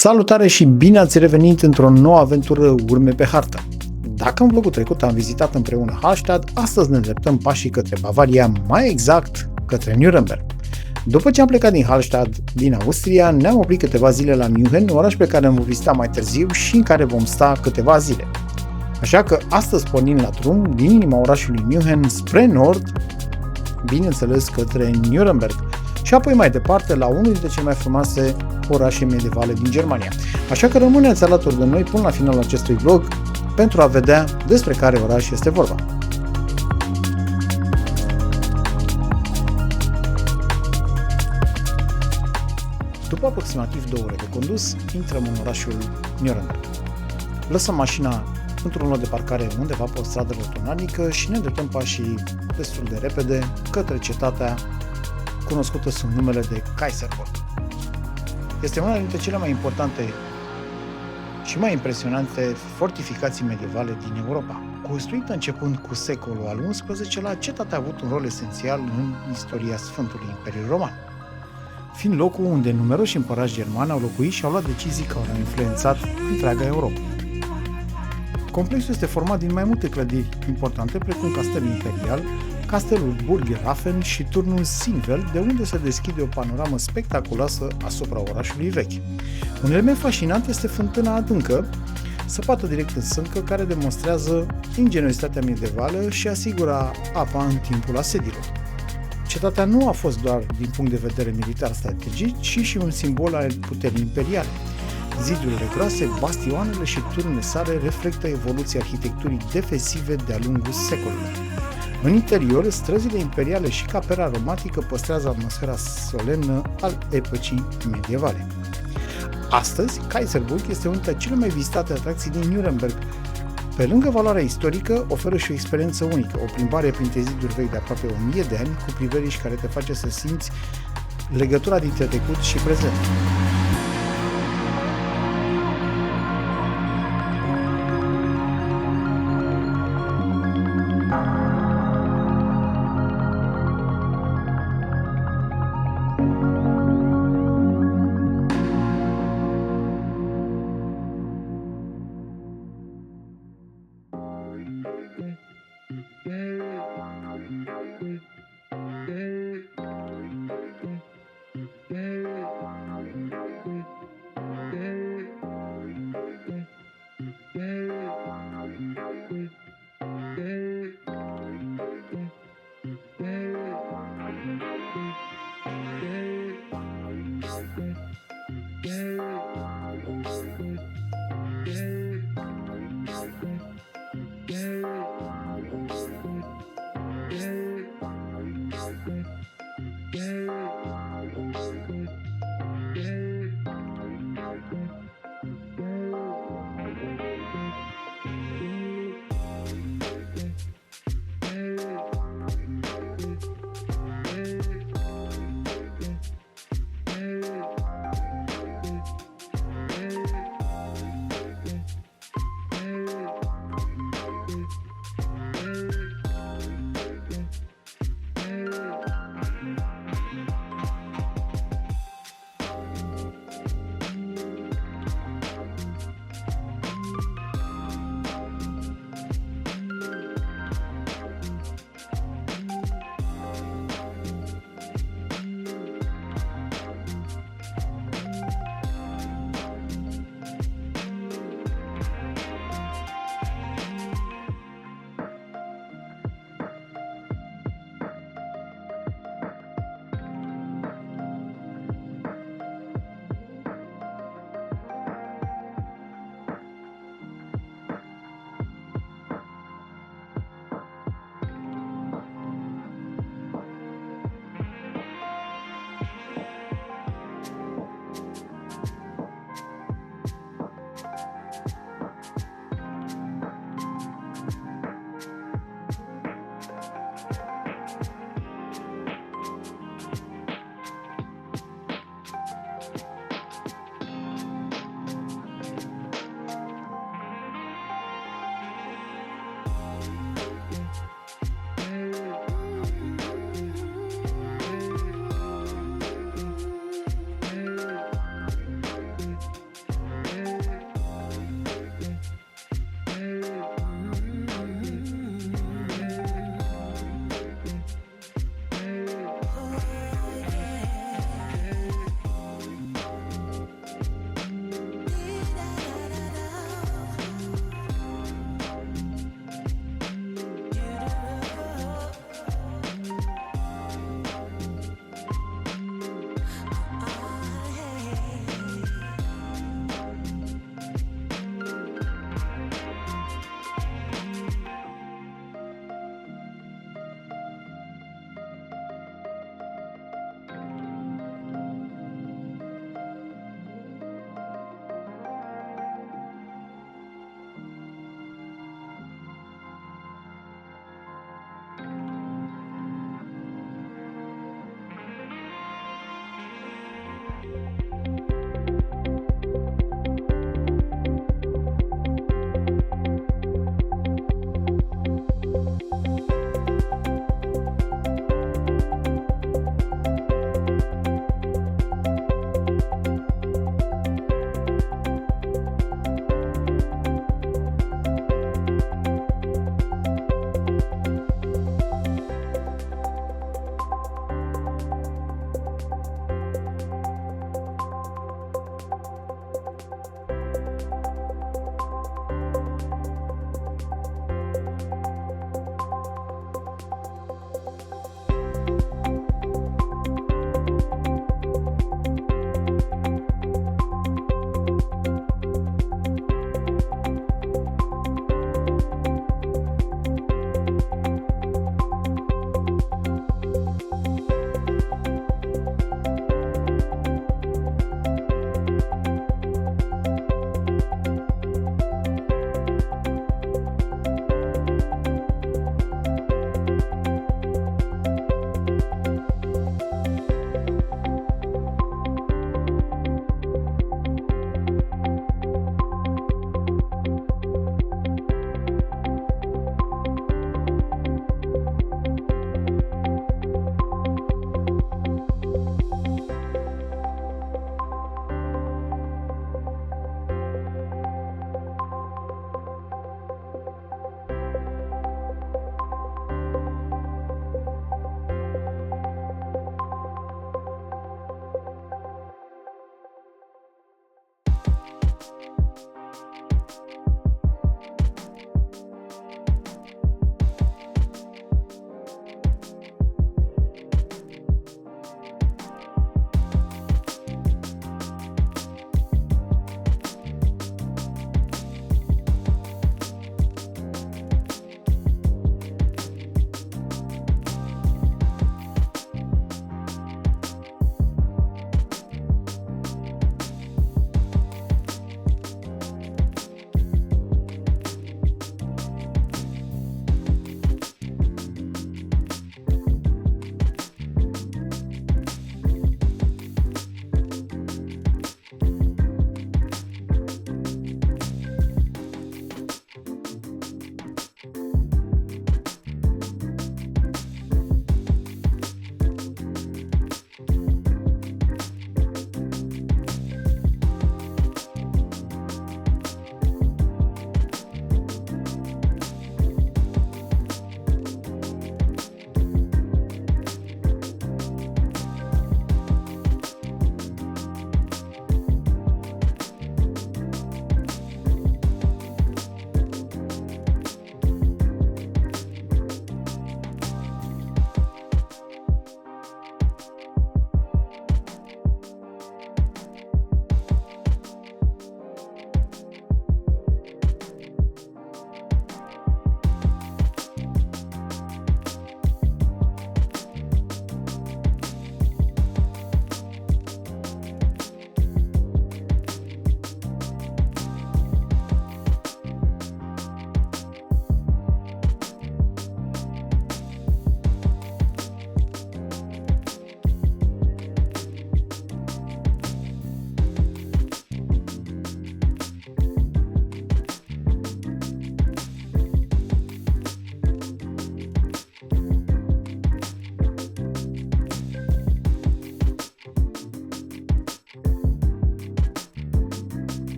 Salutare și bine ați revenit într-o nouă aventură Urme pe hartă. Dacă în vlogul trecut am vizitat împreună Hallstatt, astăzi ne îndreptăm pașii către Bavaria, mai exact către Nuremberg. După ce am plecat din Hallstatt, din Austria, ne-am oprit câteva zile la München, oraș pe care îl vom vizita mai târziu și în care vom sta câteva zile. Așa că astăzi pornim la drum din inima orașului München spre nord, bineînțeles către Nuremberg, și apoi mai departe la unul dintre cele mai frumoase orașe medievale din Germania. Așa că rămâneți alături de noi până la finalul acestui vlog pentru a vedea despre care oraș este vorba. După aproximativ 2 ore de condus, intrăm în orașul Nuremberg. Lăsăm mașina într-un loc de parcare undeva pe o stradă rotunalnică și ne îndreptăm pașii destul de repede către cetatea cunoscută sub numele de Kaiserburg. Este una dintre cele mai importante și mai impresionante fortificații medievale din Europa. Construită începând cu secolul al XI-lea, cetatea a avut un rol esențial în istoria Sfântului Imperiu Roman, fiind locul unde numeroși împărați germani au locuit și au luat decizii care au influențat întreaga Europa. Complexul este format din mai multe clădiri importante, precum Castelul Imperial, Castelul Burggrafen și Turnul Sinvel, de unde se deschide o panoramă spectaculoasă asupra orașului vechi. Un element fascinant este fântâna adâncă, săpată direct în sâncă, care demonstrează ingeniozitatea medievală și asigura apa în timpul asediilor. Cetatea nu a fost doar din punct de vedere militar strategic, ci și un simbol al puterii imperiale. Zidurile groase, bastioanele și turnele sale reflectă evoluția arhitecturii defensive de-a lungul secolului. În interior, străzile imperiale și capela romantică păstrează atmosfera solemnă al epocii medievale. Astăzi, Kaiserburg este una dintre cele mai vizitate atracții din Nuremberg. Pe lângă valoarea istorică, oferă și o experiență unică, o plimbare printre ziduri vechi de aproape 1000 de ani, cu priveliș care te face să simți legătura dintre trecut și prezent.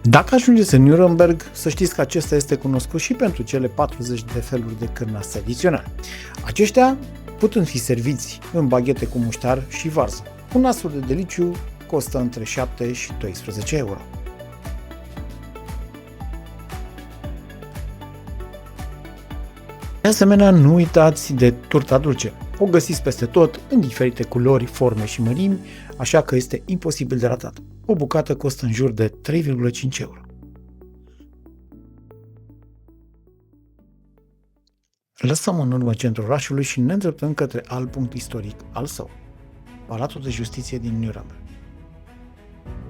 Dacă ajungeți în Nuremberg, să știți că acesta este cunoscut și pentru cele 40 de feluri de cârnați tradiționale. Aceștia putând fi serviți în baghete cu muștar și varză. Un astfel de deliciu costă între 7 și 12 euro. De asemenea, nu uitați de turta dulce. O găsiți peste tot, în diferite culori, forme și mărimi, așa că este imposibil de ratat. O bucată costă în jur de 3,5 euro. Lăsăm în urmă centrul orașului și ne îndreptăm către alt punct istoric al său, Palatul de Justiție din Nuremberg.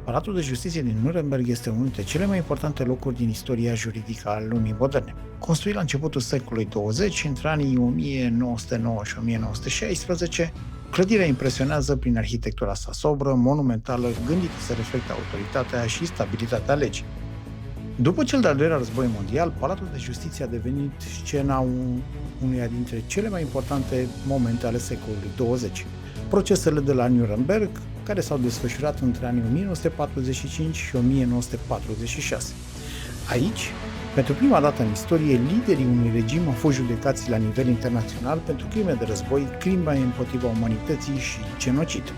Palatul de Justiție din Nuremberg este unul dintre cele mai importante locuri din istoria juridică a lumii moderne. Construit la începutul secolului 20, între anii 1909 și 1916, clădirea impresionează prin arhitectura sa sobră, monumentală, gândită să reflecte autoritatea și stabilitatea legii. După cel de-al doilea război mondial, Palatul de Justiție a devenit scena unuia dintre cele mai importante momente ale secolului 20. Procesele de la Nuremberg, care s-au desfășurat între anii 1945 și 1946. Aici, pentru prima dată în istorie, liderii unui regim au fost judecați la nivel internațional pentru crime de război, crime împotriva umanității și genocid.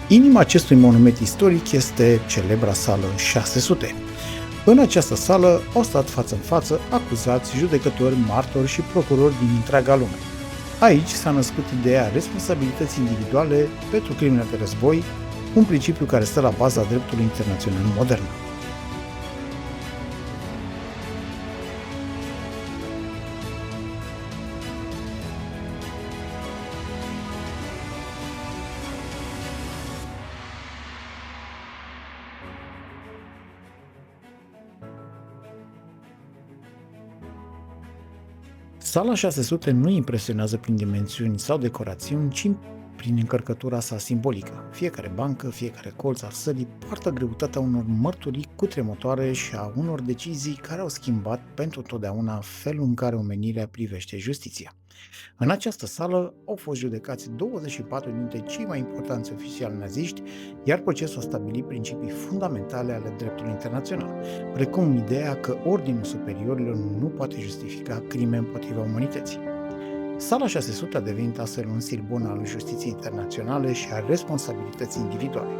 Inima acestui monument istoric este celebra sală 600. În această sală au stat față în față acuzați, judecători, martori și procurori din întreaga lume. Aici s-a născut ideea responsabilității individuale pentru crimele de război, un principiu care stă la baza dreptului internațional modern. Sala 600 nu impresionează prin dimensiuni sau decorațiuni, ci prin încărcătura sa simbolică. Fiecare bancă, fiecare colț al sălii poartă greutatea unor mărturii cutremătoare și a unor decizii care au schimbat pentru totdeauna felul în care omenirea privește justiția. În această sală au fost judecați 24 dintre cei mai importanți oficiali naziști, iar procesul a stabilit principii fundamentale ale dreptului internațional, precum ideea că ordinul superiorilor nu poate justifica crime împotriva umanității. Sala 600 a devenit astfel un simbol al justiției internaționale și a responsabilității individuale.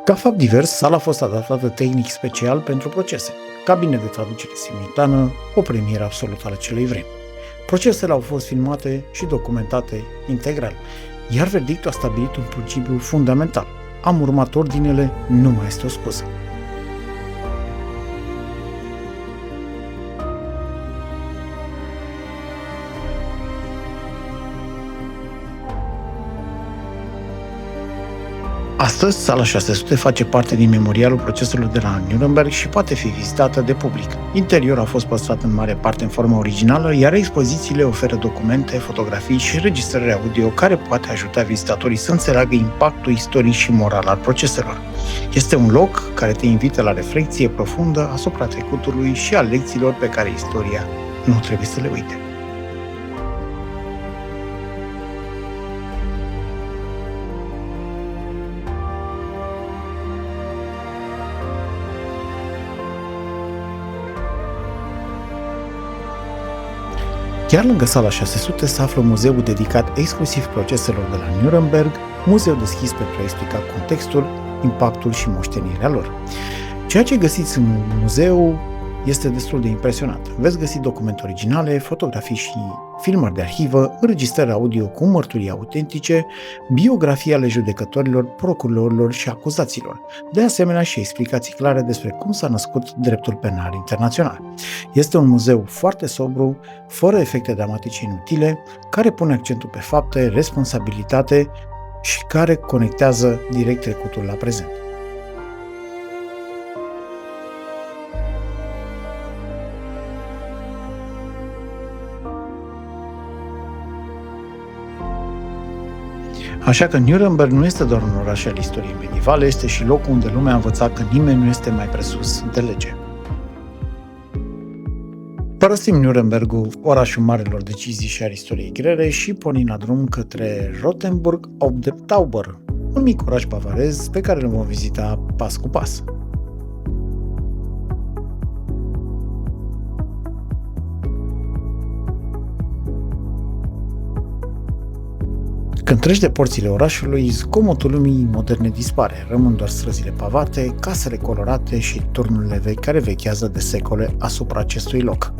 Ca fapt divers, sala a fost adaptată tehnic special pentru procese, cabine de traducere simultană, o premieră absolută a acelei vremi. Procesele au fost filmate și documentate integral, iar verdictul a stabilit un principiu fundamental. Am urmat ordinele, nu mai este o scuză. Astăzi, sala 600 face parte din memorialul proceselor de la Nuremberg și poate fi vizitată de public. Interiorul a fost păstrat în mare parte în formă originală, iar expozițiile oferă documente, fotografii și înregistrări audio care poate ajuta vizitatorii să înțeleagă impactul istoric și moral al proceselor. Este un loc care te invită la reflecție profundă asupra trecutului și a lecțiilor pe care istoria nu trebuie să le uite. Chiar lângă sala 600 se află un muzeu dedicat exclusiv proceselor de la Nuremberg, muzeu deschis pentru a explica contextul, impactul și moștenirea lor. Ceea ce găsiți în muzeu este destul de impresionant. Veți găsi documente originale, fotografii și filmări de arhivă, înregistrări audio cu mărturii autentice, biografii ale judecătorilor, procurorilor și acuzaților, de asemenea și explicații clare despre cum s-a născut dreptul penal internațional. Este un muzeu foarte sobru, fără efecte dramatice inutile, care pune accentul pe fapte, responsabilitate și care conectează direct trecutul la prezent. Așa că Nuremberg nu este doar un oraș al istoriei medievale, este și locul unde lumea a învățat că nimeni nu este mai presus de lege. Părăsim Nurembergul, orașul marelor decizii și al istoriei grele, și pornim la drum către Rothenburg ob der Tauber, un mic oraș bavarez pe care îl vom vizita pas cu pas. Când treci de porțile orașului, zgomotul lumii moderne dispare, rămân doar străzile pavate, casele colorate și turnurile vechi care vechează de secole asupra acestui loc.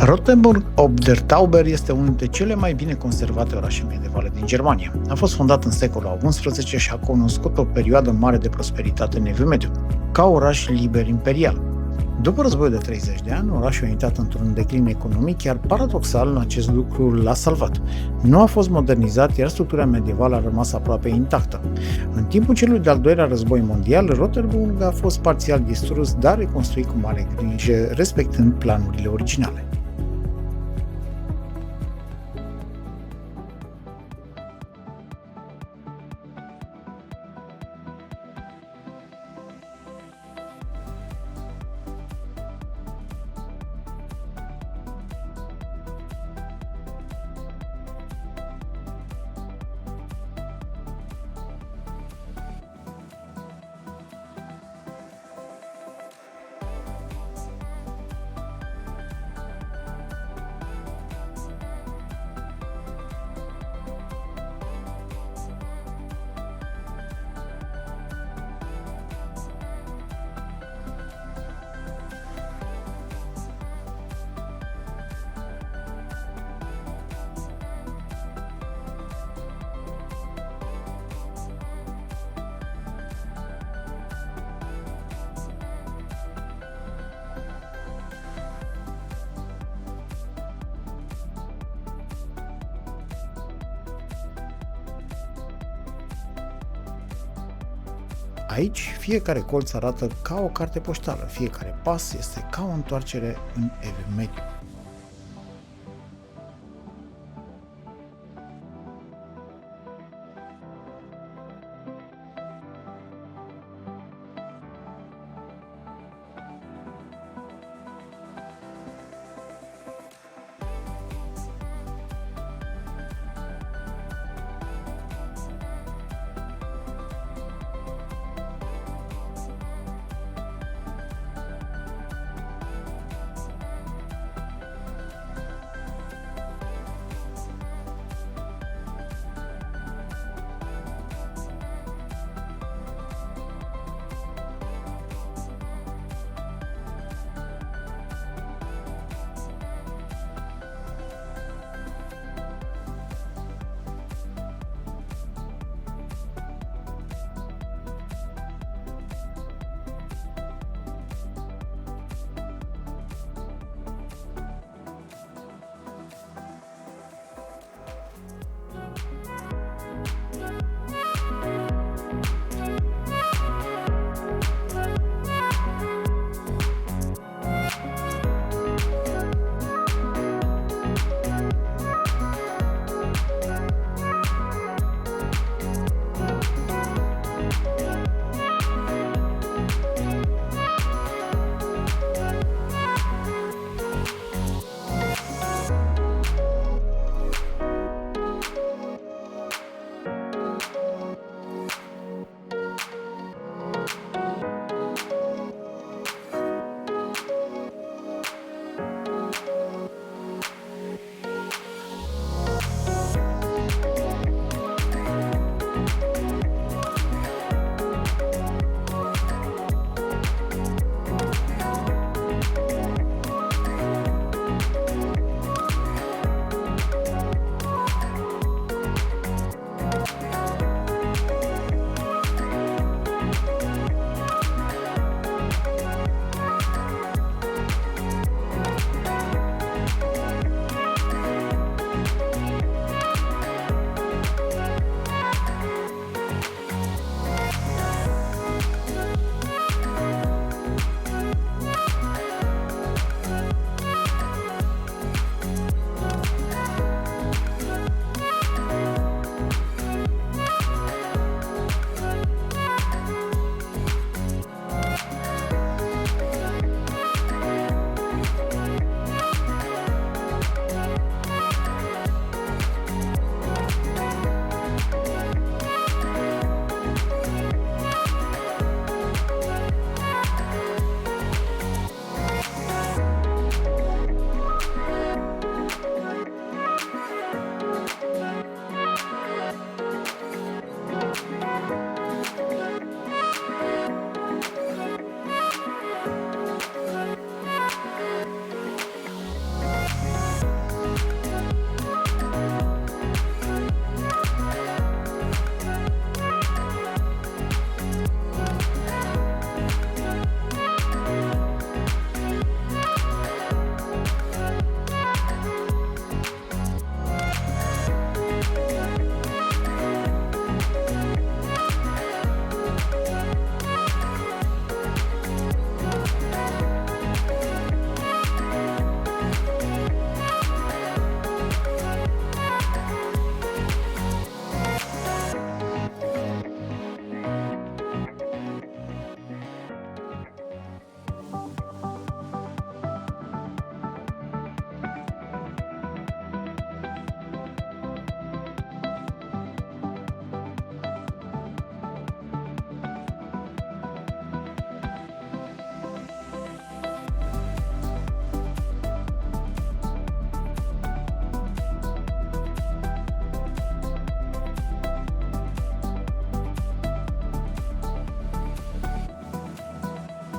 Rothenburg ob der Tauber este unul dintre cele mai bine conservate orașe medievale din Germania. A fost fondat în secolul XI și a cunoscut o perioadă mare de prosperitate în Evul Mediu, ca oraș liber imperial. După războiul de 30 de ani, orașul a intrat într-un declin economic, iar paradoxal acest lucru l-a salvat. Nu a fost modernizat, iar structura medievală a rămas aproape intactă. În timpul celui de-al doilea război mondial, Rothenburg a fost parțial distrus, dar reconstruit cu mare grijă, respectând planurile originale. Aici, fiecare colț arată ca o carte poștală, fiecare pas este ca o întoarcere în Evul Mediu.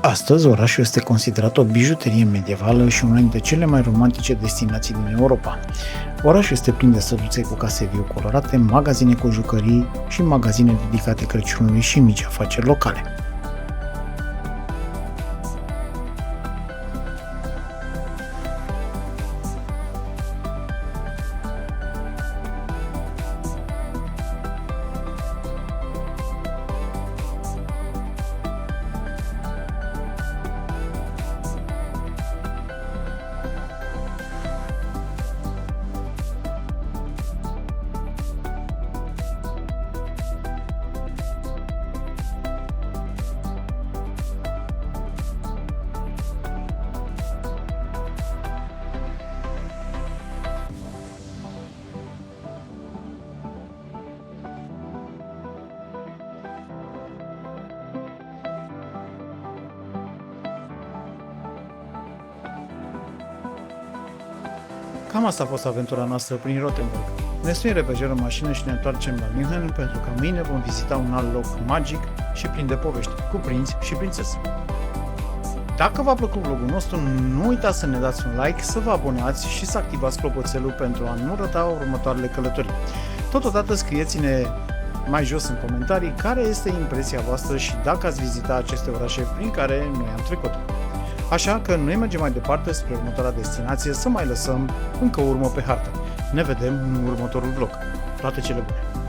Astăzi, orașul este considerat o bijuterie medievală și una dintre cele mai romantice destinații din Europa. Orașul este plin de străduțe cu case viu colorate, magazine cu jucării și magazine dedicate Crăciunului și mici afaceri locale. Cam asta a fost aventura noastră prin Rothenburg. Ne suim repejor în mașină și ne întoarcem la München pentru că mâine vom vizita un alt loc magic și plin de povești, cu prinți și prințese. Dacă v-a plăcut vlogul nostru, nu uitați să ne dați un like, să vă abonați și să activați clopoțelul pentru a nu rata următoarele călătorii. Totodată scrieți-ne mai jos în comentarii care este impresia voastră și dacă ați vizitat aceste orașe prin care noi am trecut. Așa că noi mergem mai departe spre următoarea destinație să mai lăsăm încă o urmă pe hartă. Ne vedem în următorul vlog. Toate cele bune!